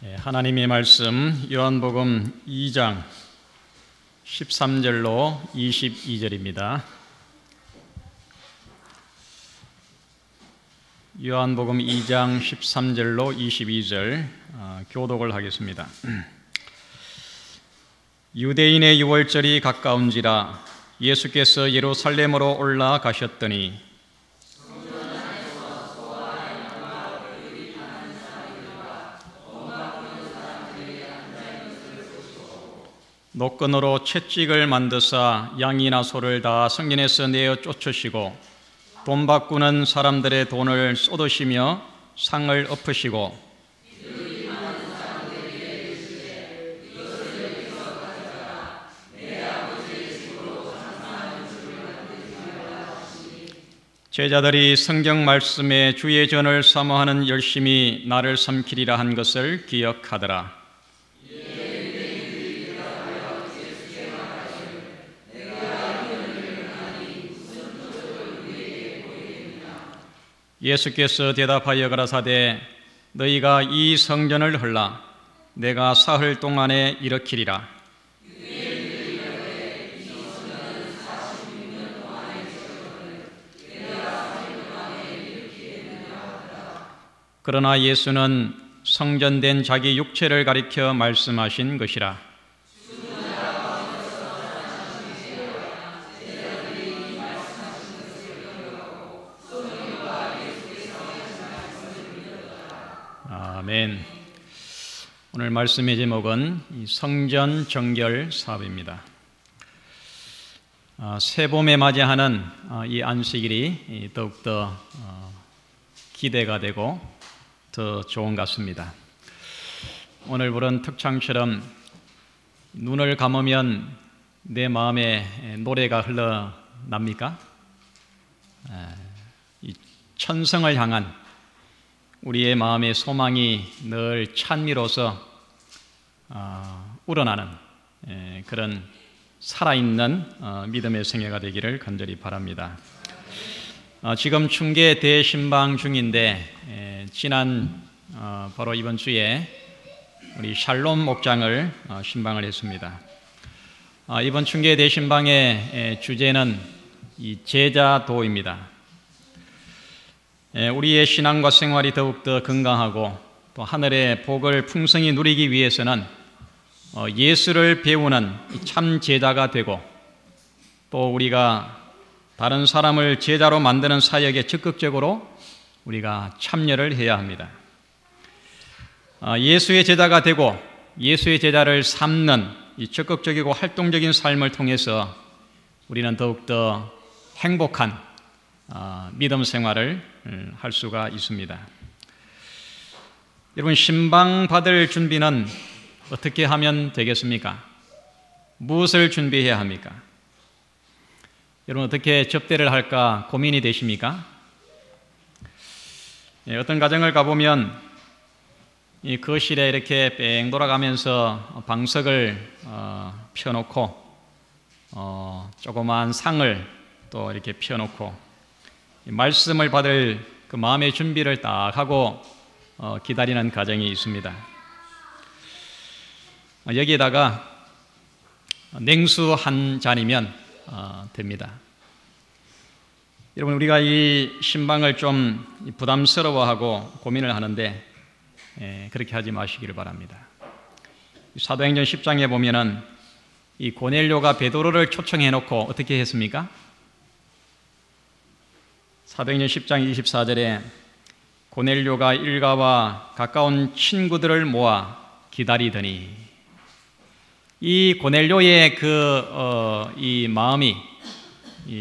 하나님의 말씀 요한복음 2장 13절로 22절입니다. 요한복음 2장 13절로 22절 교독을 하겠습니다. 유대인의 유월절이 가까운지라 예수께서 예루살렘으로 올라가셨더니 노끈으로 채찍을 만드사 양이나 소를 다 성전에서 내어 쫓으시고 돈 바꾸는 사람들의 돈을 쏟으시며 상을 엎으시고 제자들이 성경 말씀에 주의 전을 사모하는 열심히 나를 삼키리라 한 것을 기억하더라. 예수께서 대답하여 가라사대 너희가 이 성전을 헐라 내가 사흘 동안에 일으키리라. 그러나 예수는 성전된 자기 육체를 가리켜 말씀하신 것이라. 아멘. 오늘 말씀의 제목은 성전 정결 사업입니다. 새봄에 맞이하는 이 안식일이 더욱더 기대가 되고 더 좋은 것 같습니다. 오늘 부른 특창처럼 눈을 감으면 내 마음에 노래가 흘러납니까? 이 천성을 향한 우리의 마음의 소망이 늘 찬미로서 우러나는 그런 살아있는 믿음의 생애가 되기를 간절히 바랍니다. 지금 충계 대신방 중인데 지난 바로 이번 주에 우리 샬롬 목장을 신방을 했습니다. 이번 충계 대신방의 주제는 이 제자도입니다. 우리의 신앙과 생활이 더욱더 건강하고 또 하늘의 복을 풍성히 누리기 위해서는 예수를 배우는 참 제자가 되고 또 우리가 다른 사람을 제자로 만드는 사역에 적극적으로 우리가 참여를 해야 합니다. 예수의 제자가 되고 예수의 제자를 삼는 이 적극적이고 활동적인 삶을 통해서 우리는 더욱더 행복한 믿음 생활을 할 수가 있습니다. 여러분, 신방 받을 준비는 어떻게 하면 되겠습니까? 무엇을 준비해야 합니까? 여러분, 어떻게 접대를 할까 고민이 되십니까? 어떤 가정을 가보면 이 거실에 이렇게 뺑 돌아가면서 방석을 펴놓고 조그마한 상을 또 이렇게 펴놓고 말씀을 받을 그 마음의 준비를 딱 하고 기다리는 가정이 있습니다. 여기에다가 냉수 한 잔이면 됩니다. 여러분, 우리가 이 신방을 좀 부담스러워하고 고민을 하는데 그렇게 하지 마시기를 바랍니다. 사도행전 10장에 보면은 이 고넬료가 베드로를 초청해 놓고 어떻게 했습니까? 사도행전 10장 24절에 고넬료가 일가와 가까운 친구들을 모아 기다리더니 이 고넬료의 이 마음이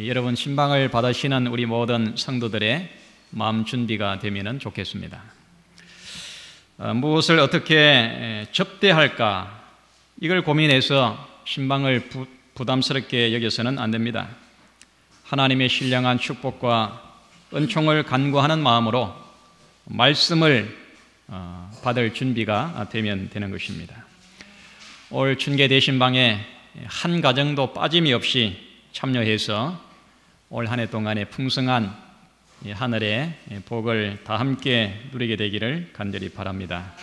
여러분 신방을 받으시는 우리 모든 성도들의 마음 준비가 되면 좋겠습니다. 무엇을 어떻게 접대할까 이걸 고민해서 신방을 부담스럽게 여겨서는 안 됩니다. 하나님의 신령한 축복과 은총을 간구하는 마음으로 말씀을 받을 준비가 되면 되는 것입니다. 올 춘계 대신방에 한 가정도 빠짐이 없이 참여해서 올 한 해 동안의 풍성한 하늘의 복을 다 함께 누리게 되기를 간절히 바랍니다.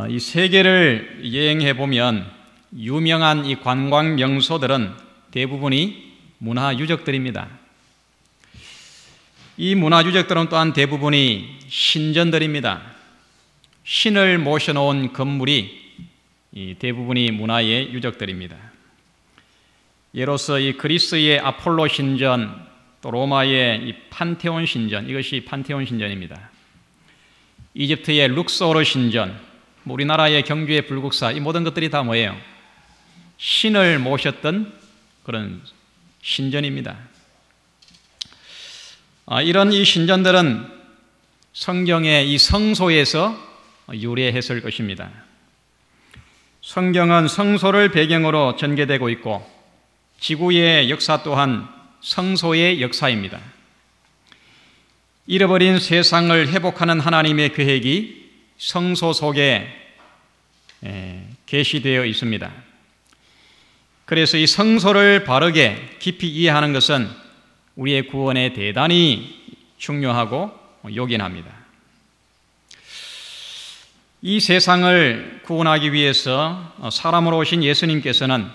이 세계를 여행해 보면 유명한 이 관광 명소들은 대부분이 문화유적들입니다. 이 문화유적들은 또한 대부분이 신전들입니다. 신을 모셔놓은 건물이 대부분이 문화의 유적들입니다. 예로서 이 그리스의 아폴로 신전, 또 로마의 이 판테온 신전, 이것이 판테온 신전입니다. 이집트의 룩소르 신전, 우리나라의 경주의 불국사, 이 모든 것들이 다 뭐예요? 신을 모셨던 그런 신전입니다. 이런 이 신전들은 성경의 이 성소에서 유래했을 것입니다. 성경은 성소를 배경으로 전개되고 있고 지구의 역사 또한 성소의 역사입니다. 잃어버린 세상을 회복하는 하나님의 계획이 성소 속에 계시되어 있습니다. 그래서 이 성소를 바르게 깊이 이해하는 것은 우리의 구원에 대단히 중요하고 요긴합니다. 이 세상을 구원하기 위해서 사람으로 오신 예수님께서는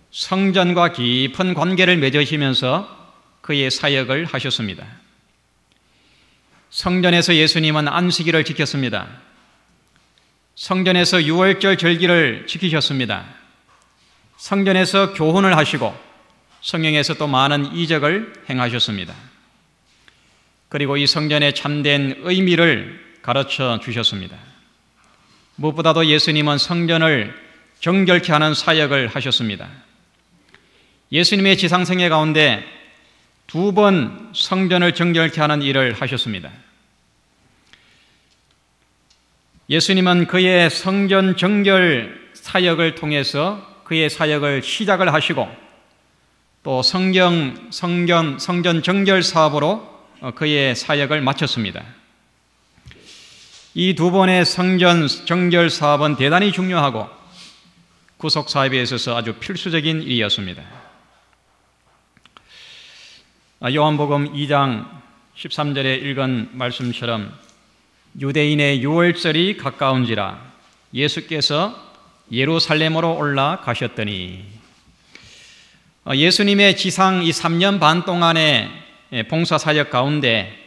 성전과 깊은 관계를 맺으시면서 그의 사역을 하셨습니다. 성전에서 예수님은 안식일을 지켰습니다. 성전에서 유월절 절기를 지키셨습니다. 성전에서 교훈을 하시고 성경에서 또 많은 이적을 행하셨습니다. 그리고 이 성전의 참된 의미를 가르쳐 주셨습니다. 무엇보다도 예수님은 성전을 정결케 하는 사역을 하셨습니다. 예수님의 지상생애 가운데 2번 성전을 정결케 하는 일을 하셨습니다. 예수님은 그의 성전 정결 사역을 통해서 그의 사역을 시작을 하시고 또 성전 정결 사업으로 그의 사역을 마쳤습니다. 이 2번의 성전 정결 사업은 대단히 중요하고 구속 사업에 있어서 아주 필수적인 일이었습니다. 요한복음 2장 13절에 읽은 말씀처럼 유대인의 유월절이 가까운지라 예수께서 예루살렘으로 올라가셨더니, 예수님의 지상 이 3년 반 동안의 봉사 사역 가운데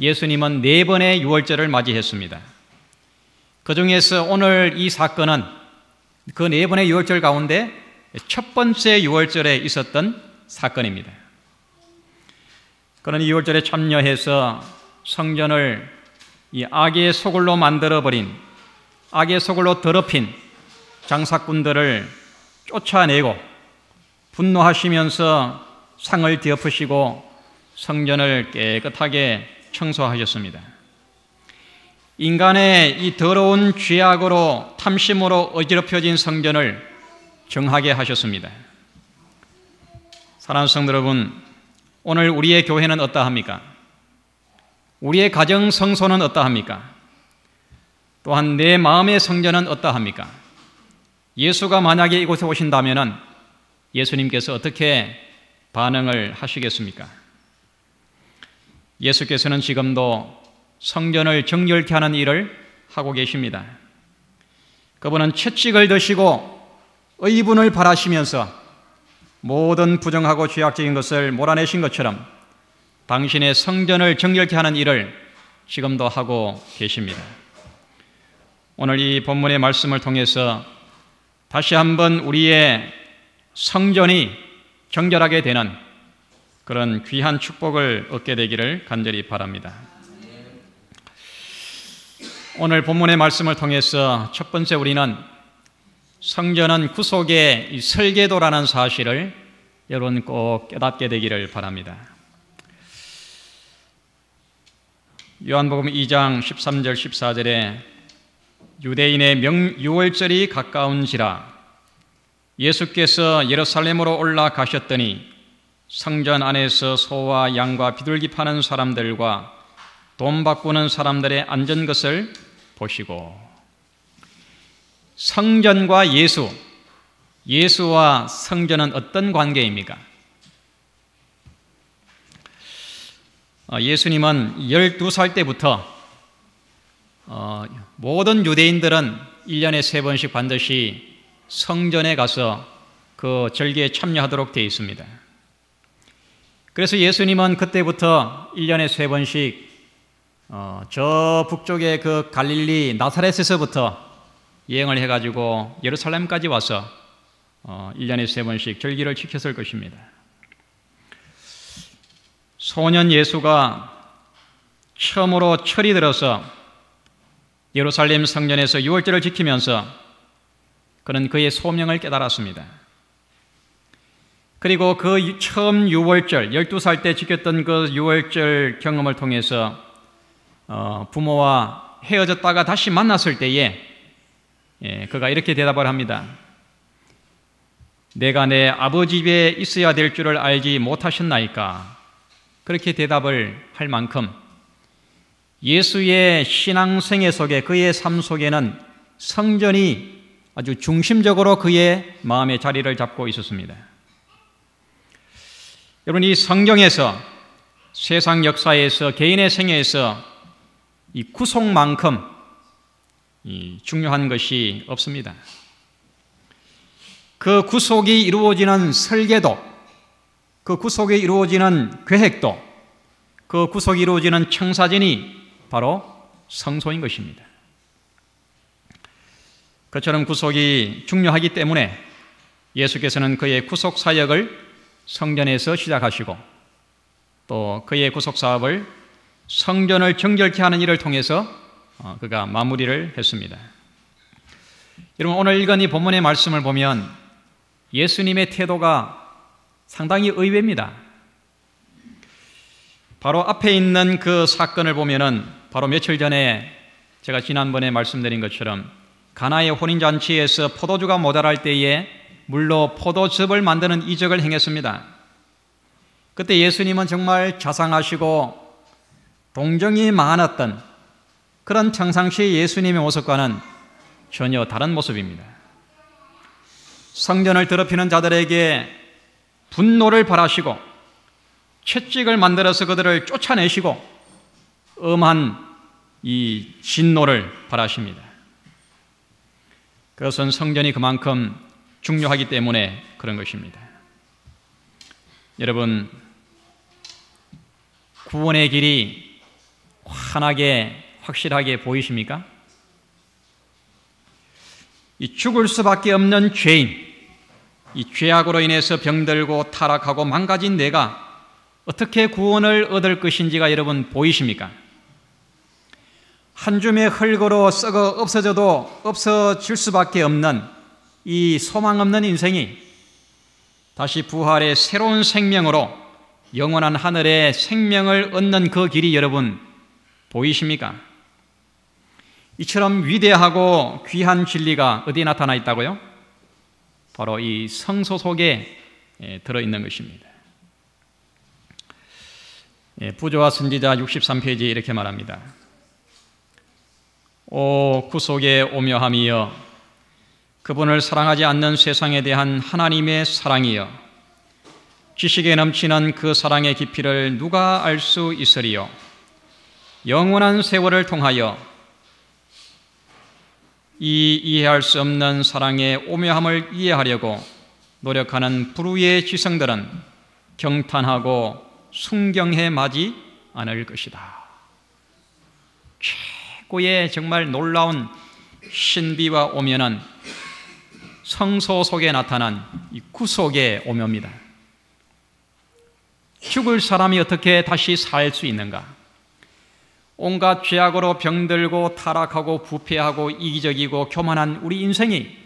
예수님은 4번의 유월절을 맞이했습니다. 그 중에서 오늘 이 사건은 그 4번의 유월절 가운데 첫 번째 유월절에 있었던 사건입니다. 그런 유월절에 참여해서 성전을 이 악의 소굴로 만들어버린, 악의 소굴로 더럽힌 장사꾼들을 쫓아내고 분노하시면서 상을 뒤엎으시고 성전을 깨끗하게 청소하셨습니다. 인간의 이 더러운 죄악으로 탐심으로 어지럽혀진 성전을 정하게 하셨습니다. 사랑하는 성도 여러분, 오늘 우리의 교회는 어떠합니까? 우리의 가정 성소는 어떠합니까? 또한 내 마음의 성전은 어떠합니까? 예수가 만약에 이곳에 오신다면 예수님께서 어떻게 반응을 하시겠습니까? 예수께서는 지금도 성전을 정결케 하는 일을 하고 계십니다. 그분은 채찍을 드시고 의분을 바라시면서 모든 부정하고 죄악적인 것을 몰아내신 것처럼 당신의 성전을 정결케 하는 일을 지금도 하고 계십니다. 오늘 이 본문의 말씀을 통해서 다시 한번 우리의 성전이 정결하게 되는 그런 귀한 축복을 얻게 되기를 간절히 바랍니다. 오늘 본문의 말씀을 통해서 첫 번째 우리는 성전은 구속의 설계도라는 사실을 여러분 꼭 깨닫게 되기를 바랍니다. 요한복음 2장 13절 14절에 유대인의 유월절이 가까운지라 예수께서 예루살렘으로 올라가셨더니 성전 안에서 소와 양과 비둘기 파는 사람들과 돈 바꾸는 사람들의 앉은 것을 보시고, 성전과 예수와 성전은 어떤 관계입니까? 예수님은 12살 때부터 모든 유대인들은 1년에 3번씩 반드시 성전에 가서 그 절기에 참여하도록 되어 있습니다. 그래서 예수님은 그때부터 1년에 3번씩 저 북쪽의 그 갈릴리 나사렛에서부터 여행을 해가지고 예루살렘까지 와서 1년에 3번씩 절기를 지켰을 것입니다. 소년 예수가 처음으로 철이 들어서 예루살렘 성전에서 유월절을 지키면서 그는 그의 소명을 깨달았습니다. 그리고 그 처음 유월절, 12살 때 지켰던 그 유월절 경험을 통해서 부모와 헤어졌다가 다시 만났을 때에 그가 이렇게 대답을 합니다. 내가 내 아버지 집에 있어야 될 줄을 알지 못하셨나이까? 그렇게 대답을 할 만큼 예수의 신앙생애 속에, 그의 삶 속에는 성전이 아주 중심적으로 그의 마음의 자리를 잡고 있었습니다. 여러분, 이 성경에서 세상 역사에서 개인의 생애에서 이 구속만큼 중요한 것이 없습니다. 그 구속이 이루어지는 설계도, 그 구속이 이루어지는 계획도, 그 구속이 이루어지는 청사진이 바로 성소인 것입니다. 그처럼 구속이 중요하기 때문에 예수께서는 그의 구속 사역을 성전에서 시작하시고 또 그의 구속 사업을 성전을 정결케 하는 일을 통해서 그가 마무리를 했습니다. 여러분, 오늘 읽은 이 본문의 말씀을 보면 예수님의 태도가 상당히 의외입니다. 바로 앞에 있는 그 사건을 보면은 바로 며칠 전에 제가 지난번에 말씀드린 것처럼 가나의 혼인잔치에서 포도주가 모자랄 때에 물로 포도즙을 만드는 이적을 행했습니다. 그때 예수님은 정말 자상하시고 동정이 많았던 그런 평상시 예수님의 모습과는 전혀 다른 모습입니다. 성전을 더럽히는 자들에게 분노를 발하시고 채찍을 만들어서 그들을 쫓아내시고 엄한 이 진노를 발하십니다. 그것은 성전이 그만큼 중요하기 때문에 그런 것입니다. 여러분, 구원의 길이 환하게 확실하게 보이십니까? 이 죽을 수밖에 없는 죄인, 이 죄악으로 인해서 병들고 타락하고 망가진 내가 어떻게 구원을 얻을 것인지가 여러분 보이십니까? 한 줌의 흙으로 썩어 없어져도 없어질 수밖에 없는 이 소망 없는 인생이 다시 부활의 새로운 생명으로 영원한 하늘의 생명을 얻는 그 길이 여러분 보이십니까? 이처럼 위대하고 귀한 진리가 어디에 나타나 있다고요? 바로 이 성소 속에 들어있는 것입니다. 부조와 선지자 63페이지에 이렇게 말합니다. 오 구속의 오묘함이여, 그분을 사랑하지 않는 세상에 대한 하나님의 사랑이여, 지식에 넘치는 그 사랑의 깊이를 누가 알 수 있으리요? 영원한 세월을 통하여 이 이해할 수 없는 사랑의 오묘함을 이해하려고 노력하는 불후의 지성들은 경탄하고 순경해 마지 않을 것이다. 최고의 정말 놀라운 신비와 오묘는 성소 속에 나타난 이 구속의 오묘입니다. 죽을 사람이 어떻게 다시 살 수 있는가? 온갖 죄악으로 병들고 타락하고 부패하고 이기적이고 교만한 우리 인생이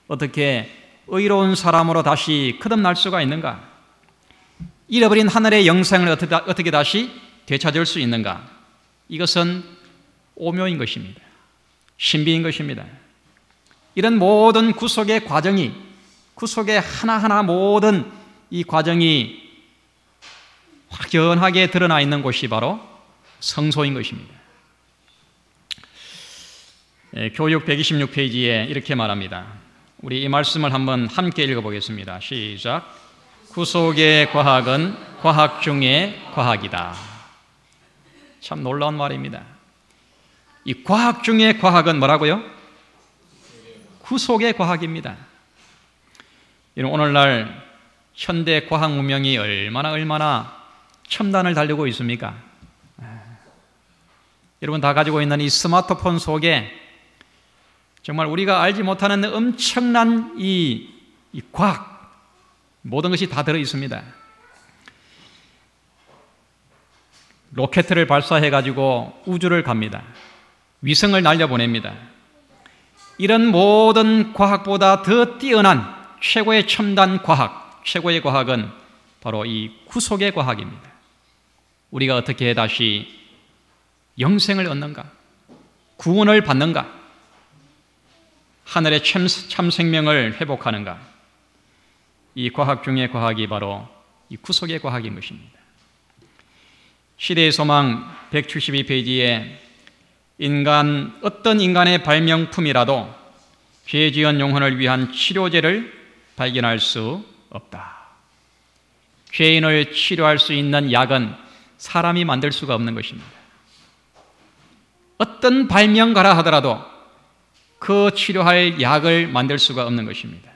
어떻게 의로운 사람으로 다시 거듭날 수가 있는가? 잃어버린 하늘의 영생을 어떻게 다시 되찾을 수 있는가? 이것은 오묘인 것입니다. 신비인 것입니다. 이런 모든 구속의 과정이, 구속의 하나하나 모든 이 과정이 확연하게 드러나 있는 곳이 바로 성소인 것입니다. 교육 126페이지에 이렇게 말합니다. 우리 이 말씀을 한번 함께 읽어보겠습니다. 시작. 구속의 과학은 과학 중의 과학이다. 참 놀라운 말입니다. 이 과학 중의 과학은 뭐라고요? 구속의 과학입니다. 오늘날 현대 과학 문명이 얼마나 첨단을 달리고 있습니까? 여러분 다 가지고 있는 이 스마트폰 속에 정말 우리가 알지 못하는 엄청난 이 과학, 모든 것이 다 들어 있습니다. 로켓을 발사해가지고 우주를 갑니다. 위성을 날려보냅니다. 이런 모든 과학보다 더 뛰어난 최고의 첨단 과학, 최고의 과학은 바로 이 구속의 과학입니다. 우리가 어떻게 다시 영생을 얻는가? 구원을 받는가? 하늘의 참 생명을 회복하는가? 이 과학 중의 과학이 바로 이 구속의 과학인 것입니다. 시대의 소망 172페이지에 어떤 인간의 발명품이라도 죄 지은 영혼을 위한 치료제를 발견할 수 없다. 죄인을 치료할 수 있는 약은 사람이 만들 수가 없는 것입니다. 어떤 발명가라 하더라도 그 치료할 약을 만들 수가 없는 것입니다.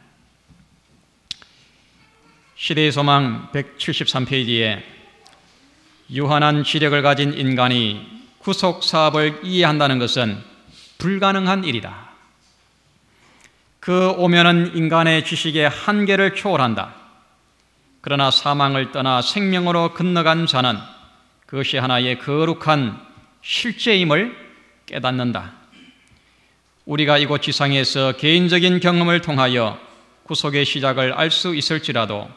시대의 소망 173페이지에 유한한 지력을 가진 인간이 구속 사업을 이해한다는 것은 불가능한 일이다. 그 오면은 인간의 지식의 한계를 초월한다. 그러나 사망을 떠나 생명으로 건너간 자는 그것이 하나의 거룩한 실제임을 깨닫는다. 우리가 이곳 지상에서 개인적인 경험을 통하여 구속의 시작을 알 수 있을지라도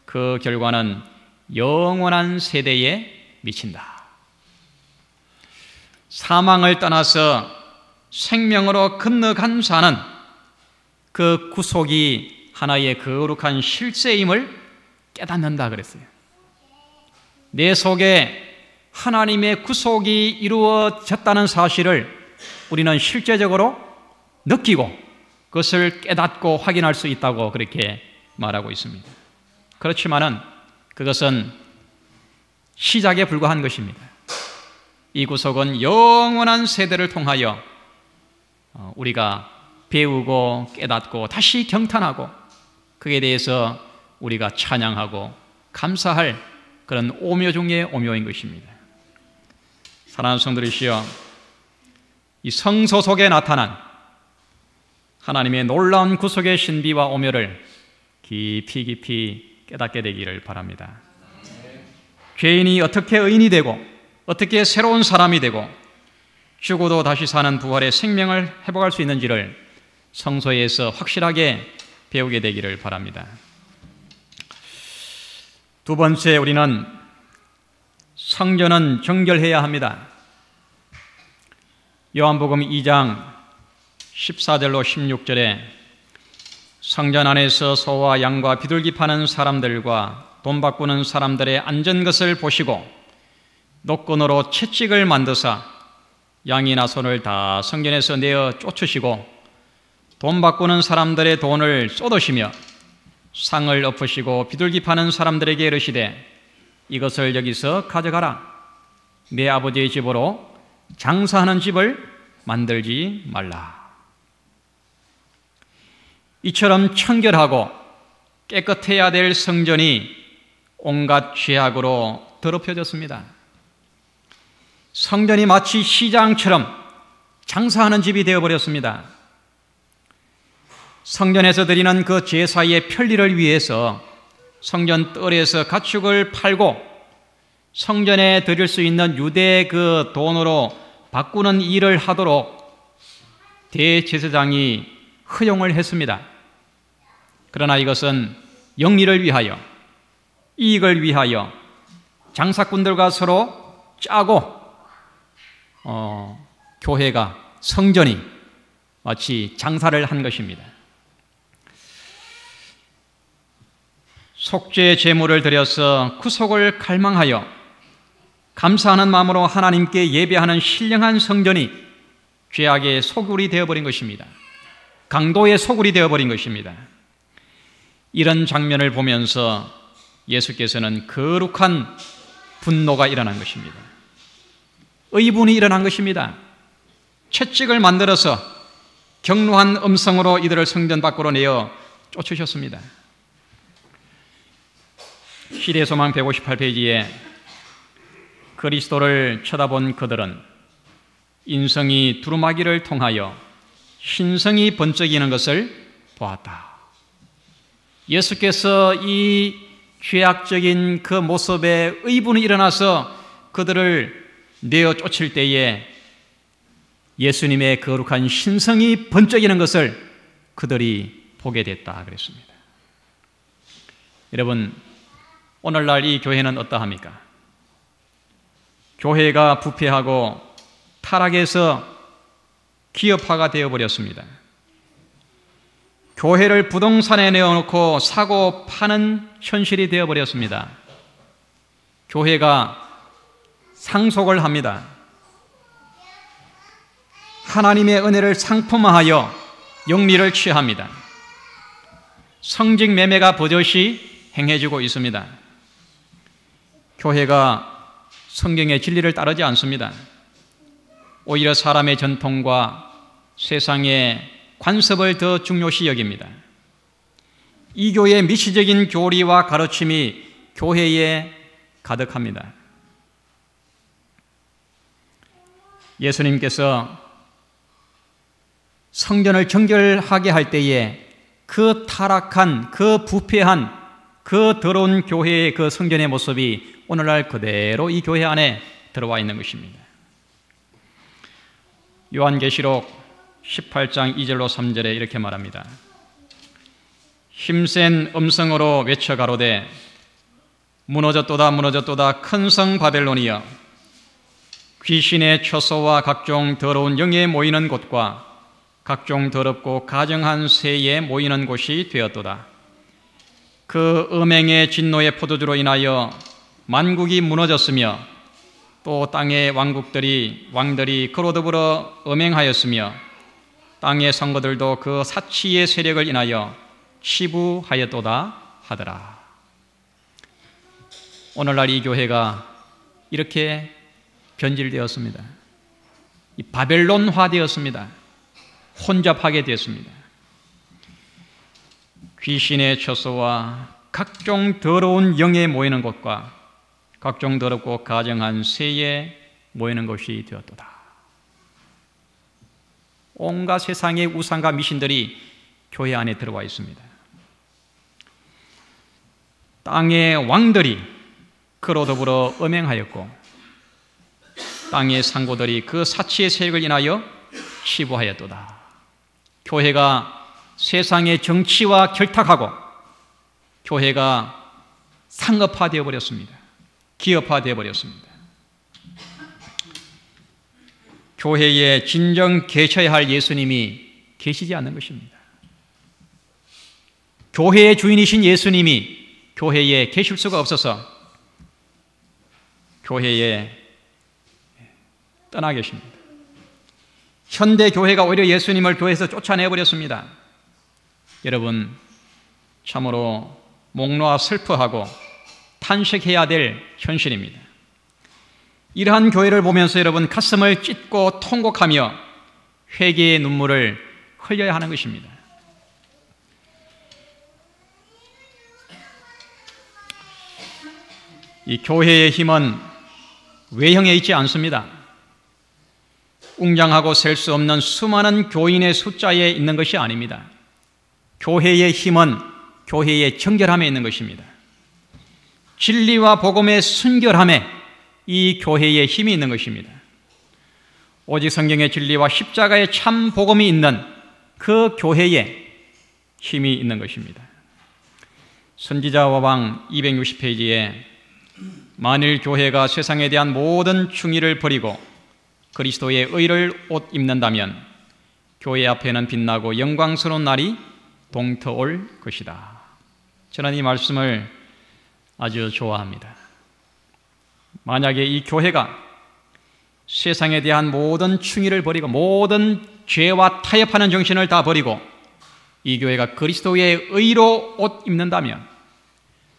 그 결과는 영원한 세대에 미친다. 사망을 떠나서 생명으로 건너간 자는 그 구속이 하나의 거룩한 실제임을 깨닫는다 그랬어요. 내 속에 하나님의 구속이 이루어졌다는 사실을 우리는 실제적으로 느끼고 그것을 깨닫고 확인할 수 있다고 그렇게 말하고 있습니다. 그렇지만은 그것은 시작에 불과한 것입니다. 이 구속은 영원한 세대를 통하여 우리가 배우고 깨닫고 다시 경탄하고 그에 대해서 우리가 찬양하고 감사할 그런 오묘 중의 오묘인 것입니다. 사랑하는 성도들이시여, 이 성소 속에 나타난 하나님의 놀라운 구속의 신비와 오묘를 깊이 깨닫게 되기를 바랍니다. 죄인이 어떻게 의인이 되고 어떻게 새로운 사람이 되고 죽어도 다시 사는 부활의 생명을 회복할 수 있는지를 성소에서 확실하게 배우게 되기를 바랍니다. 두 번째, 우리는 성전은 정결해야 합니다. 요한복음 2장 14절로 16절에 성전 안에서 소와 양과 비둘기 파는 사람들과 돈 바꾸는 사람들의 앉은 것을 보시고 노끈으로 채찍을 만드사 양이나 소를 다 성전에서 내어 쫓으시고 돈 바꾸는 사람들의 돈을 쏟으시며 상을 엎으시고 비둘기 파는 사람들에게 이르시되 이것을 여기서 가져가라. 내 아버지의 집으로 장사하는 집을 만들지 말라. 이처럼 청결하고 깨끗해야 될 성전이 온갖 죄악으로 더럽혀졌습니다. 성전이 마치 시장처럼 장사하는 집이 되어버렸습니다. 성전에서 드리는 그 제사의 편리를 위해서 성전 뜰에서 가축을 팔고 성전에 드릴 수 있는 유대 그 돈으로 바꾸는 일을 하도록 대제사장이 허용을 했습니다. 그러나 이것은 영리를 위하여, 이익을 위하여 장사꾼들과 서로 짜고 교회가, 성전이 마치 장사를 한 것입니다. 속죄 제물을 드려서 구속을 갈망하여 감사하는 마음으로 하나님께 예배하는 신령한 성전이 죄악의 소굴이 되어버린 것입니다. 강도의 소굴이 되어버린 것입니다. 이런 장면을 보면서 예수께서는 거룩한 분노가 일어난 것입니다. 의분이 일어난 것입니다. 채찍을 만들어서 격노한 음성으로 이들을 성전 밖으로 내어 쫓으셨습니다. 시대소망 158페이지에 그리스도를 쳐다본 그들은 인성이 두루마기를 통하여 신성이 번쩍이는 것을 보았다. 예수께서 이 죄악적인 그 모습에 의분이 일어나서 그들을 내어 쫓을 때에 예수님의 거룩한 신성이 번쩍이는 것을 그들이 보게 됐다 그랬습니다. 여러분, 오늘날 이 교회는 어떠합니까? 교회가 부패하고 타락해서 기업화가 되어버렸습니다. 교회를 부동산에 내어놓고 사고 파는 현실이 되어버렸습니다. 교회가 상속을 합니다. 하나님의 은혜를 상품화하여 영리를 취합니다. 성직 매매가 버젓이 행해지고 있습니다. 교회가 성경의 진리를 따르지 않습니다. 오히려 사람의 전통과 세상의 관습을 더 중요시 여깁니다. 이 교회의 미시적인 교리와 가르침이 교회에 가득합니다. 예수님께서 성전을 정결하게 할 때에 그 타락한, 그 부패한, 그 더러운 교회의 그 성전의 모습이 오늘날 그대로 이 교회 안에 들어와 있는 것입니다. 요한계시록 18장 2절로 3절에 이렇게 말합니다. 힘센 음성으로 외쳐 가로되 무너졌도다 무너졌도다 큰 성 바벨론이여 귀신의 처소와 각종 더러운 영에 모이는 곳과 각종 더럽고 가증한 새에 모이는 곳이 되었도다. 그 음행의 진노의 포도주로 인하여 만국이 무너졌으며 또 땅의 왕들이 그로 더불어 음행하였으며 땅의 성거들도 그 사치의 세력을 인하여 치부하였도다 하더라. 오늘날 이 교회가 이렇게 변질되었습니다. 이 바벨론화 되었습니다. 혼잡하게 되었습니다. 귀신의 처소와 각종 더러운 영에 모이는 곳과 각종 더럽고 가증한 새에 모이는 곳이 되었도다. 온갖 세상의 우상과 미신들이 교회 안에 들어와 있습니다. 땅의 왕들이 그로 더불어 음행하였고 땅의 상고들이 그 사치의 세력을 인하여 치부하였도다. 교회가 세상의 정치와 결탁하고 교회가 상업화되어 버렸습니다. 기업화되어 버렸습니다. 교회에 진정 계셔야 할 예수님이 계시지 않는 것입니다. 교회의 주인이신 예수님이 교회에 계실 수가 없어서 교회에 떠나 계십니다. 현대 교회가 오히려 예수님을 교회에서 쫓아내버렸습니다. 여러분, 참으로 목놓아 슬퍼하고 탄식해야 될 현실입니다. 이러한 교회를 보면서 여러분 가슴을 찢고 통곡하며 회개의 눈물을 흘려야 하는 것입니다. 이 교회의 힘은 외형에 있지 않습니다. 웅장하고 셀 수 없는 수많은 교인의 숫자에 있는 것이 아닙니다. 교회의 힘은 교회의 정결함에 있는 것입니다. 진리와 복음의 순결함에 이 교회의 힘이 있는 것입니다. 오직 성경의 진리와 십자가의 참 복음이 있는 그 교회에 힘이 있는 것입니다. 선지자 와방 260페이지에 만일 교회가 세상에 대한 모든 충의를 버리고 그리스도의 의를 옷 입는다면 교회 앞에는 빛나고 영광스러운 날이 동터올 것이다. 저는 이 말씀을 아주 좋아합니다. 만약에 이 교회가 세상에 대한 모든 충의를 버리고 모든 죄와 타협하는 정신을 다 버리고 이 교회가 그리스도의 의로 옷 입는다면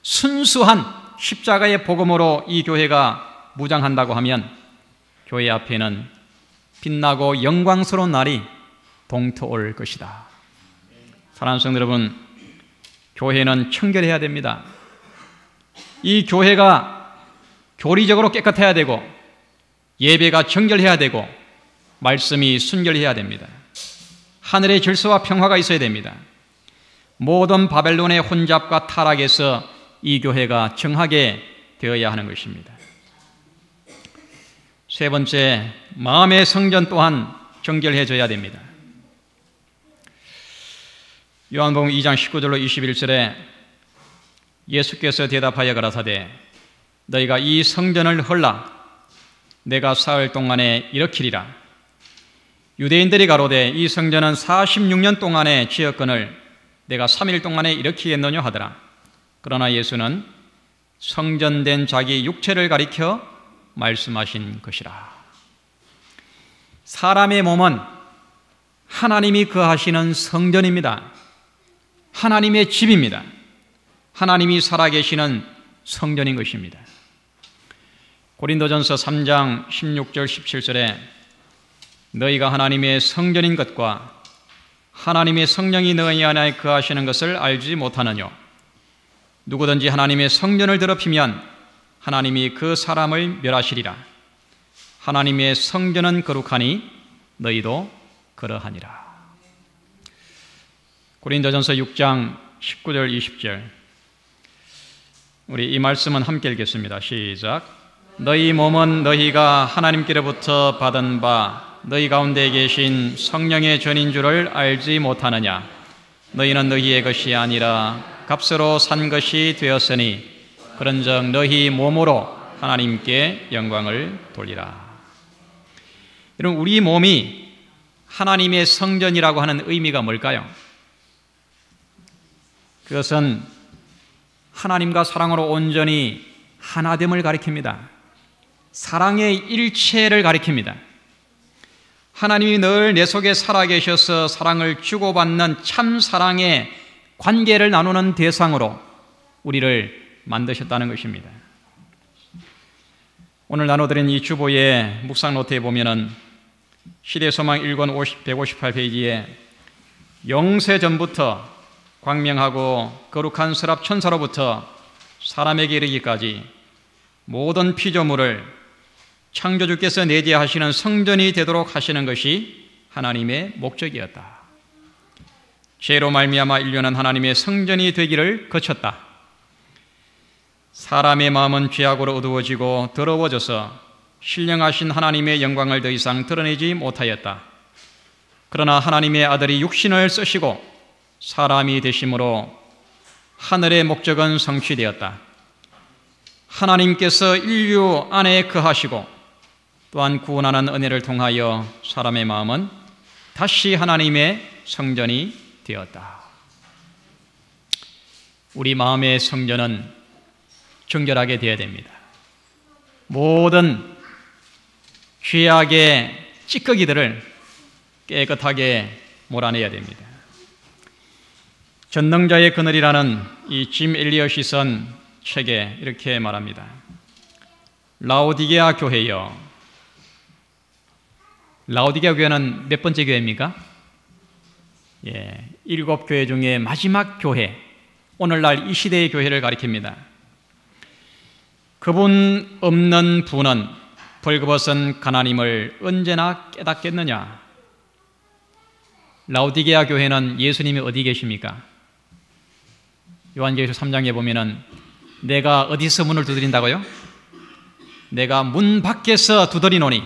순수한 십자가의 복음으로 이 교회가 무장한다고 하면 교회 앞에는 빛나고 영광스러운 날이 동토올 것이다. 사랑하는 성도 여러분, 교회는 청결해야 됩니다. 이 교회가 교리적으로 깨끗해야 되고 예배가 정결해야 되고 말씀이 순결해야 됩니다. 하늘의 질서와 평화가 있어야 됩니다. 모든 바벨론의 혼잡과 타락에서 이 교회가 정하게 되어야 하는 것입니다. 세 번째, 마음의 성전 또한 정결해져야 됩니다. 요한복음 2장 19절로 21절에 예수께서 대답하여 가라사대 너희가 이 성전을 헐라 내가 사흘 동안에 일으키리라. 유대인들이 가로되 이 성전은 46년 동안의 지었건을 내가 3일 동안에 일으키겠느냐 하더라. 그러나 예수는 성전된 자기 육체를 가리켜 말씀하신 것이라. 사람의 몸은 하나님이 거하시는 성전입니다. 하나님의 집입니다. 하나님이 살아계시는 성전인 것입니다. 고린도전서 3장 16절 17절에 너희가 하나님의 성전인 것과 하나님의 성령이 너희 안에 거하시는 것을 알지 못하느뇨. 누구든지 하나님의 성전을 더럽히면 하나님이 그 사람을 멸하시리라. 하나님의 성전은 거룩하니 너희도 그러하니라. 고린도전서 6장 19절 20절 우리 이 말씀은 함께 읽겠습니다. 시작. 너희 몸은 너희가 하나님께로부터 받은 바 너희 가운데 계신 성령의 전인 줄을 알지 못하느냐. 너희는 너희의 것이 아니라 값으로 산 것이 되었으니 그런즉 너희 몸으로 하나님께 영광을 돌리라. 여러분, 우리 몸이 하나님의 성전이라고 하는 의미가 뭘까요? 그것은 하나님과 사랑으로 온전히 하나됨을 가리킵니다. 사랑의 일체를 가리킵니다. 하나님이 늘 내 속에 살아계셔서 사랑을 주고받는 참 사랑의 관계를 나누는 대상으로 우리를 만드셨다는 것입니다. 오늘 나눠드린 이 주보의 묵상 노트에 보면은 시대소망 1권 158페이지에 영세 전부터 광명하고 거룩한 서랍 천사로부터 사람에게 이르기까지 모든 피조물을 창조주께서 내재하시는 성전이 되도록 하시는 것이 하나님의 목적이었다. 죄로 말미암아 인류는 하나님의 성전이 되기를 거쳤다. 사람의 마음은 죄악으로 어두워지고 더러워져서 신령하신 하나님의 영광을 더 이상 드러내지 못하였다. 그러나 하나님의 아들이 육신을 쓰시고 사람이 되심으로 하늘의 목적은 성취되었다. 하나님께서 인류 안에 거하시고 또한 구원하는 은혜를 통하여 사람의 마음은 다시 하나님의 성전이 되었다. 우리 마음의 성전은 정결하게 되어야 됩니다. 모든 죄악의 찌꺼기들을 깨끗하게 몰아내야 됩니다. 전능자의 그늘이라는 이 짐 엘리엇이 쓴 책에 이렇게 말합니다. 라오디게아 교회여. 라오디게아 교회는 몇 번째 교회입니까? 7교회 중에 마지막 교회, 오늘날 이 시대의 교회를 가리킵니다. 그분 없는 분은 벌거벗은 가나님을 언제나 깨닫겠느냐. 라오디게아 교회는 예수님이 어디 계십니까? 요한계시록 3장에 보면은 내가 어디서 문을 두드린다고요? 내가 문 밖에서 두드리노니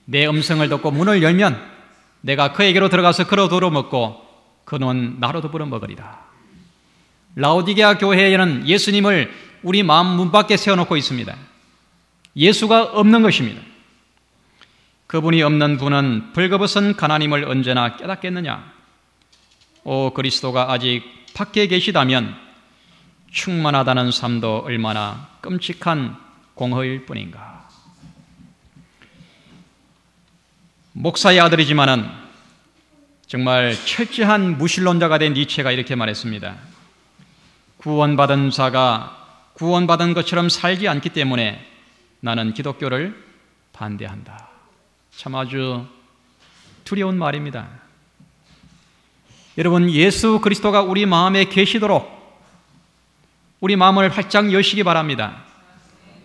내 음성을 듣고 문을 열면 내가 그에게로 들어가서 그로 들어먹고 그는 나로도 불어먹으리라. 라오디게아 교회에는 예수님을 우리 마음 문 밖에 세워놓고 있습니다. 예수가 없는 것입니다. 그분이 없는 분은 벌거벗은 하나님을 언제나 깨닫겠느냐. 오 그리스도가 아직 밖에 계시다면 충만하다는 삶도 얼마나 끔찍한 공허일 뿐인가. 목사의 아들이지만은 정말 철저한 무신론자가 된 니체가 이렇게 말했습니다. 구원받은 자가 구원받은 것처럼 살지 않기 때문에 나는 기독교를 반대한다. 참 아주 두려운 말입니다. 여러분, 예수 그리스도가 우리 마음에 계시도록 우리 마음을 활짝 여시기 바랍니다.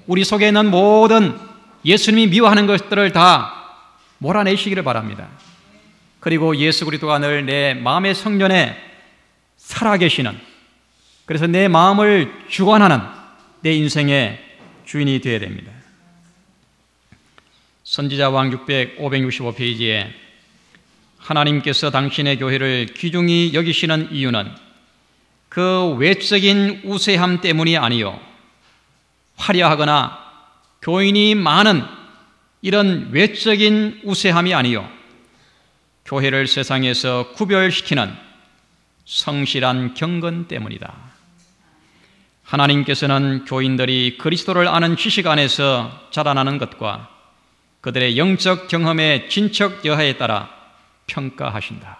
우리 속에 있는 모든 예수님이 미워하는 것들을 다 몰아내시기를 바랍니다. 그리고 예수 그리스도가 늘 내 마음의 성전에 살아계시는, 그래서 내 마음을 주관하는 내 인생의 주인이 되어야 됩니다. 선지자왕 565페이지에 하나님께서 당신의 교회를 귀중히 여기시는 이유는 그 외적인 우세함 때문이 아니요, 화려하거나 교인이 많은 이런 외적인 우세함이 아니요, 교회를 세상에서 구별시키는 성실한 경건 때문이다. 하나님께서는 교인들이 그리스도를 아는 지식 안에서 자라나는 것과 그들의 영적 경험의 진척 여하에 따라 평가하신다.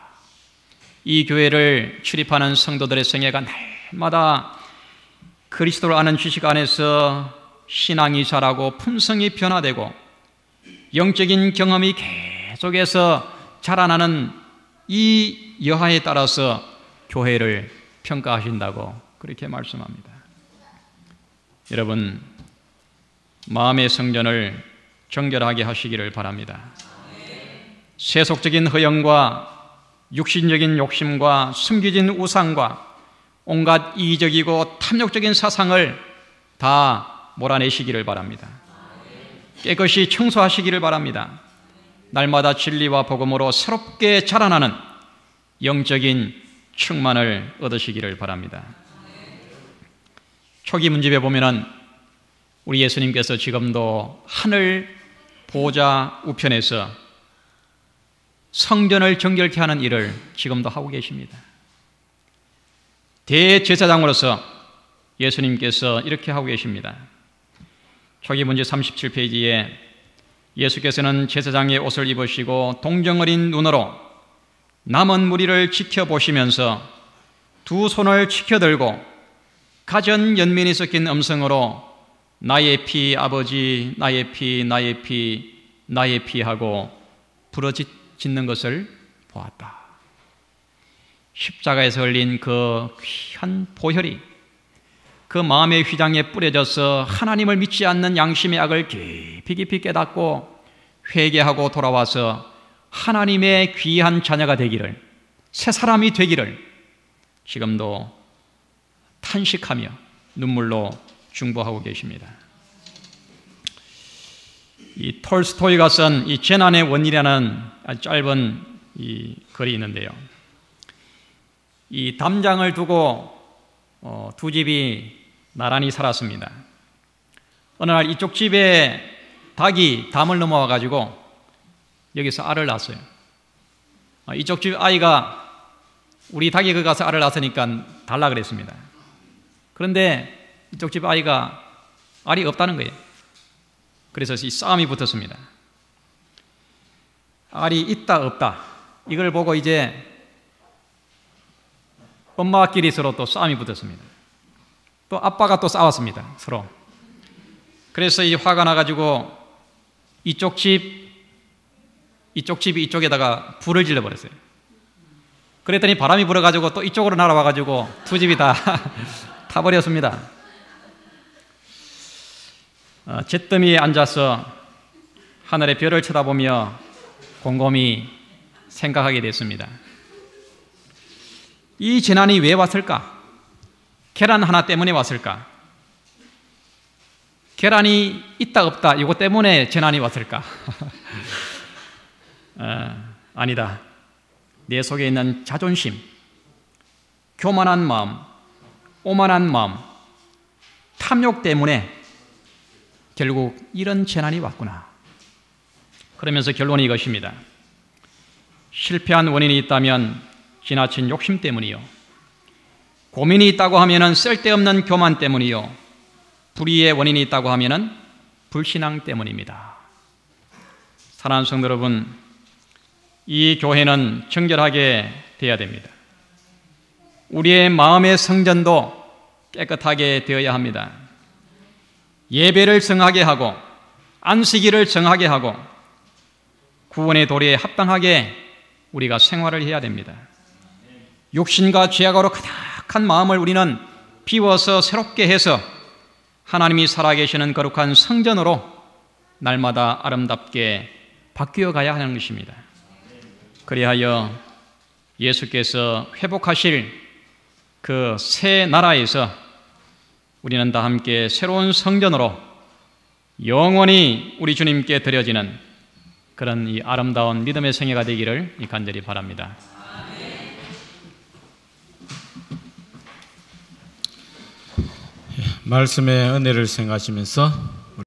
이 교회를 출입하는 성도들의 생애가 날마다 그리스도를 아는 지식 안에서 신앙이 자라고 품성이 변화되고 영적인 경험이 계속해서 자라나는 이 여하에 따라서 교회를 평가하신다고 그렇게 말씀합니다. 여러분, 마음의 성전을 정결하게 하시기를 바랍니다. 세속적인 허영과 육신적인 욕심과 숨겨진 우상과 온갖 이기적이고 탐욕적인 사상을 다 몰아내시기를 바랍니다. 깨끗이 청소하시기를 바랍니다. 날마다 진리와 복음으로 새롭게 자라나는 영적인 충만을 얻으시기를 바랍니다. 초기 문집에 보면은 우리 예수님께서 지금도 하늘 보좌 우편에서 성전을 정결케 하는 일을 지금도 하고 계십니다. 대제사장으로서 예수님께서 이렇게 하고 계십니다. 초기 문집 37페이지에 예수께서는 제사장의 옷을 입으시고 동정어린 눈으로 남은 무리를 지켜보시면서 두 손을 치켜들고 가전 연민이 섞인 음성으로 나의 피 아버지, 나의 피, 나의 피, 나의 피 하고 부르짖는 것을 보았다. 십자가에서 흘린 그 귀한 보혈이 그 마음의 휘장에 뿌려져서 하나님을 믿지 않는 양심의 악을 깊이 깨닫고 회개하고 돌아와서 하나님의 귀한 자녀가 되기를, 새 사람이 되기를 지금도 탄식하며 눈물로 중보하고 계십니다. 이 톨스토이가 쓴 이 재난의 원인이라는 아주 짧은 이 글이 있는데요. 이 담장을 두고 두 집이 나란히 살았습니다. 어느 날 이쪽 집에 닭이 담을 넘어와 가지고 여기서 알을 낳았어요. 이쪽 집 아이가 우리 닭이 거기 가서 알을 낳았으니까 달라 그랬습니다. 그런데 이쪽 집 아이가 알이 없다는 거예요. 그래서 이 싸움이 붙었습니다. 알이 있다 없다 이걸 보고 이제 엄마끼리 서로 또 싸움이 붙었습니다. 또 아빠가 또 싸웠습니다, 서로. 그래서 이 화가 나가지고 이쪽 집이 이쪽에다가 불을 질러버렸어요. 그랬더니 바람이 불어가지고 또 이쪽으로 날아와가지고 두 집이 다 타버렸습니다. 잿더미에 앉아서 하늘의 별을 쳐다보며 곰곰이 생각하게 됐습니다. 이 재난이 왜 왔을까? 계란 하나 때문에 왔을까? 계란이 있다 없다 이거 때문에 재난이 왔을까? 아니다. 내 속에 있는 자존심, 교만한 마음, 오만한 마음, 탐욕 때문에 결국 이런 재난이 왔구나. 그러면서 결론이 이것입니다. 실패한 원인이 있다면 지나친 욕심 때문이요, 고민이 있다고 하면 쓸데없는 교만 때문이요, 불의의 원인이 있다고 하면 불신앙 때문입니다. 사랑하는 성도 여러분, 이 교회는 정결하게 되어야 됩니다. 우리의 마음의 성전도 깨끗하게 되어야 합니다. 예배를 정하게 하고 안식일을 정하게 하고 구원의 도리에 합당하게 우리가 생활을 해야 됩니다. 육신과 죄악으로 가득한 마음을 우리는 비워서 새롭게 해서 하나님이 살아계시는 거룩한 성전으로 날마다 아름답게 바뀌어 가야 하는 것입니다. 그리하여 예수께서 회복하실 그 새 나라에서 우리는 다 함께 새로운 성전으로 영원히 우리 주님께 드려지는 그런 이 아름다운 믿음의 생애가 되기를 간절히 바랍니다. 말씀의 은혜를 생각하시면서